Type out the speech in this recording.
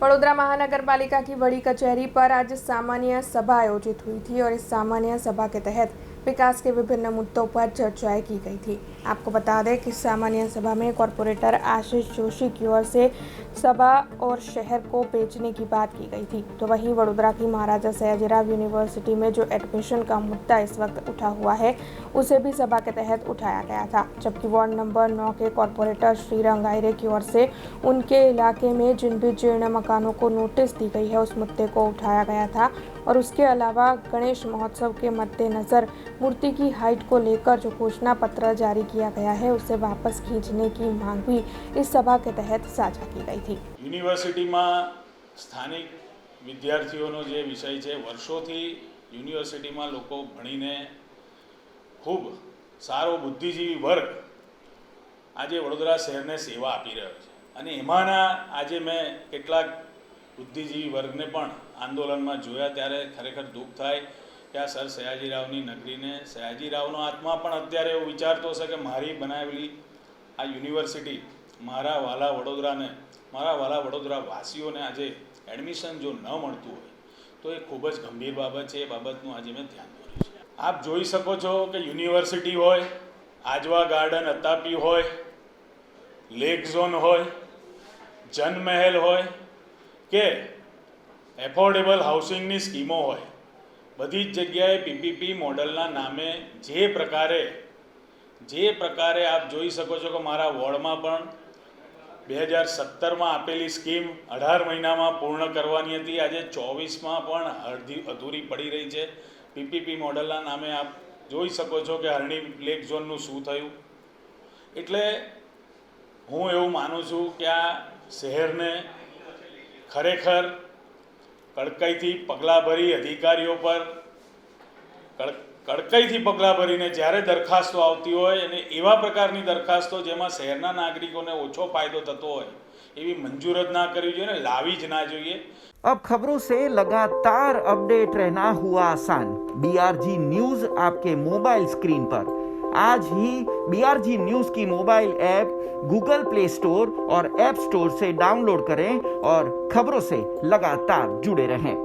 वडोदरा महानगर पालिका की बड़ी कचहरी पर आज सामान्य सभा आयोजित हुई थी और इस सामान्य सभा के तहत विकास के विभिन्न मुद्दों पर चर्चाएं की गई थी। आपको बता दें कि सामान्य सभा में कॉरपोरेटर आशीष जोशी की ओर से सभा और शहर को बेचने की बात की गई थी, तो वहीं वडोदरा की महाराजा सयाजीराव यूनिवर्सिटी में जो एडमिशन का मुद्दा इस वक्त उठा हुआ है उसे भी सभा के तहत उठाया गया था। जबकि वार्ड नंबर 9 के कॉरपोरेटर श्रीरंग आयरे की ओर से उनके इलाके में जिन भी जीर्ण मकानों को नोटिस दी गई है उस मुद्दे को उठाया गया था और उसके अलावा गणेश महोत्सव के मद्देनजर मूर्ति की हाइट को लेकर जो घोषणा पत्र जारी किया गया है उसे वापस खींचने की मांग भी इस सभा के तहत साझा की गई थी। यूनिवर्सिटी में स्थानिक विद्यार्थीओनो जे विषय है, वर्षोथी यूनिवर्सिटी में लोग भणीने खूब सारो बुद्धिजीवी वर्ग आज वडोदरा शहर ने सेवा आपी रह्यो छे अने एमाना आज मैं केटलाक बुद्धिजीवी वर्ग ने पण आंदोलन में जोया त्यारे खरेखर दुख थाय कि आ सर सयाजीरावनी नगरी ने सयाजीरावनो आत्मा पण अत्यारे एवुं विचारतो हशे कि मारी बनावेली आ यूनिवर्सिटी मारा वाला वडोदरा ने मारा वाला वडोदरा वासीओ ने आज एडमिशन जो न मळतुं होय तो ये खूब ज गंभीर बाबत है। बाबतनु आज मैं ध्यान दौर्युं छे। आप जोई शको छो कि यूनिवर्सिटी होय, आजवा गार्डन अतापी होय, लेक झोन होय, जन महल होय के एफोर्डेबल हाउसिंगनी स्कीमो होय, बधी ज जग्याए पीपीपी मॉडलना नामे जे प्रकारे आप जोई शको छो कि मारा वोर्ड में पण 2017 में आपेली स्कीम 18 महीना में पूर्ण करवानी हती, आज 24 में पण अधूरी पड़ी रही है। पीपीपी मॉडलना नामे आप जोई शको छो कि हरणी लेक झोननुं शुं थयुं। एटले हूँ एवं मानु छूँ कि आ शहरने खरेखर कड़काईथी पगला भरी अधिकारीओ पर कड़काईथी पगला भरीने ज्यारे दरखास्तो आवती होय अने एवा प्रकारनी दरखास्तो जेमां शहरना नागरिकोने ओछो फायदो थतो होय एवी मंजूर ज ना करवी जोईए ने लावी ज ना जोईए। अब खबरों से लगातार अपडेट रहना हुआ आसान। BRG न्यूज आपके मोबाइल स्क्रीन पर आज ही BRG न्यूज की mobile app Google play store और ऐप स्टोर से डाउनलोड करें और खबरों से लगातार जुड़े रहें।